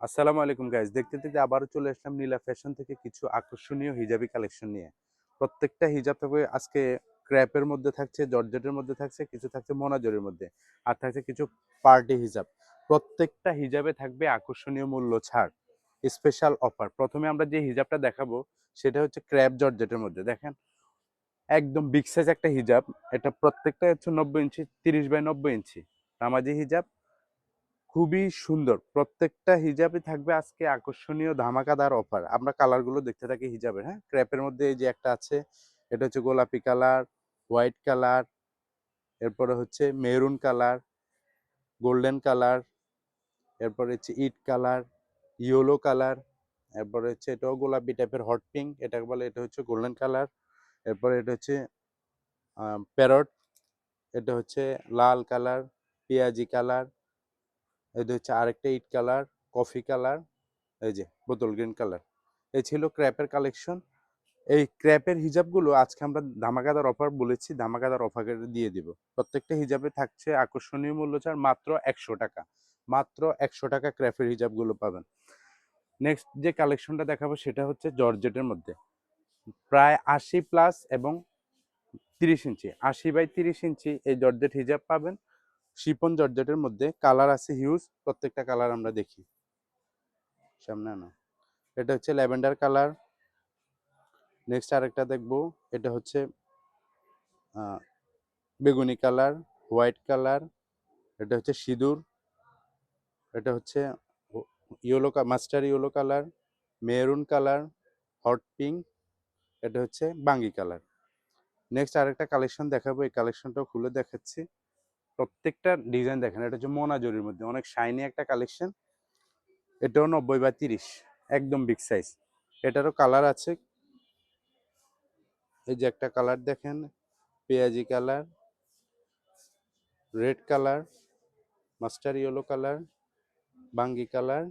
আসসালামু আলাইকুম গাইস, দেখতে দেখতে আবারও চলে আসলাম নীলা ফ্যাশন থেকে কিছু আকর্ষণীয় হিজাবি কালেকশন নিয়ে। প্রত্যেকটা হিজাব থাকবে আজকে ক্র্যাপের মধ্যে থাকছে, জর্জেটের মধ্যে থাকছে, কিছু থাকছে মোনাজরের মধ্যে, আর থাকছে কিছু পার্টি হিজাব। প্রত্যেকটা হিজাবে থাকবে আকর্ষণীয় মূল্য ছাড়, স্পেশাল অফার। প্রথমে আমরা যে হিজাবটা দেখাবো সেটা হচ্ছে ক্র্যাপ জর্জেটের মধ্যে। দেখেন, একদম বিগ সাইজ একটা হিজাব। এটা প্রত্যেকটা হচ্ছে 90 ইঞ্চি, 30 বাই 90 ইঞ্চি নামাজি হিজাব। খুবই সুন্দর। প্রত্যেকটা হিজাবে থাকবে আজকে আকর্ষণীয় ধামাকাদার অফার। আমরা কালারগুলো দেখতে থাকি হিজাবের। হ্যাঁ, ক্র্যাপের মধ্যে এই যে একটা আছে, এটা হচ্ছে গোলাপি কালার, হোয়াইট কালার, এরপরে হচ্ছে মেরুন কালার, গোল্ডেন কালার, এরপরে হচ্ছে ইট কালার, ইয়েলো কালার, এরপরে হচ্ছে এটাও গোলাপি টাইপের হট পিঙ্ক, এটাকে বলে। এটা হচ্ছে গোল্ডেন কালার, এরপরে এটা হচ্ছে প্যারট, এটা হচ্ছে লাল কালার, পেঁয়াজি কালার, এটা হচ্ছে আরেকটা ইট কালার, কফি কালার, এই যে বোতল গ্রিন কালার। এই ছিল ক্র্যাপের কালেকশন। এই ক্র্যাপের হিজাবগুলো আজকে আমরা ধামাকাদার অফার বলেছি, ধামাকাদার অফার দিয়ে দিব। প্রত্যেকটা হিজাবে থাকছে আকর্ষণীয় মূল্য ছাড় মাত্র 100 টাকা। মাত্র 100 টাকা ক্র্যাপের হিজাবগুলো পাবেন। নেক্সট যে কালেকশনটা দেখাবো সেটা হচ্ছে জর্জেটের মধ্যে, প্রায় 80+ এবং 30 ইঞ্চি, 80 বাই 30 ইঞ্চি এই জর্জেট হিজাব পাবেন শিপন জর্জেটের মধ্যে। কালার আছে হিউজ, প্রত্যেকটা কালার আমরা দেখি। সামনে না, এটা হচ্ছে ল্যাভেন্ডার কালার। নেক্সট আরেকটা দেখবো, এটা হচ্ছে বেগুনি কালার, হোয়াইট কালার, এটা হচ্ছে সিঁদুর, এটা হচ্ছে yellow, master yellow colour, maroon colour, hot pink, এটা হচ্ছে বাঙ্গি কালার। নেক্সট আরেকটা কালেকশন দেখাবো, এই কালেকশনটাও খুলে দেখাচ্ছি। প্রত্যেকটা ডিজাইন দেখেন, এটা হচ্ছে মোনাজরির মধ্যে অনেক শাইনি একটা কালেকশন। এটাও 90 বাই 30, একদম বিগ সাইজ। এটারও কালার আছে, এই যে একটা কালার দেখেন, পেঁয়াজি colour, red colour, master yellow colour, বাঙ্গি কালার,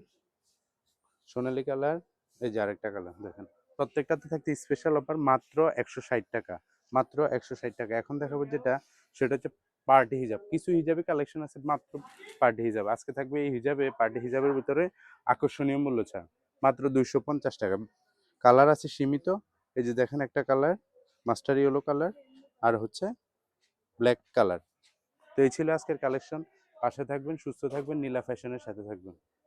সোনালি কালার, এই যে আরেকটা কালার দেখেন। প্রত্যেকটাতে থাকতে স্পেশাল অফার মাত্র 160 টাকা। মাত্র 160 টাকা। এখন দেখাবো যেটা, সেটা হচ্ছে পার্টি হিজাব। কিছু হিজাবে কালেকশন আছে মাত্র পার্টি হিজাব। আজকে থাকবে এই হিজাবে, পার্টি হিজাবের ভিতরে আকর্ষণীয় মূল্য ছাড় মাত্র 250 টাকা। কালার আছে সীমিত, এই যে দেখেন একটা কালার মাস্টার ইয়েলো কালার, আর হচ্ছে ব্ল্যাক কালার। তো এই ছিল আজকের কালেকশন। পাশে থাকবেন, সুস্থ থাকবেন, নীলা ফ্যাশনের সাথে থাকবেন।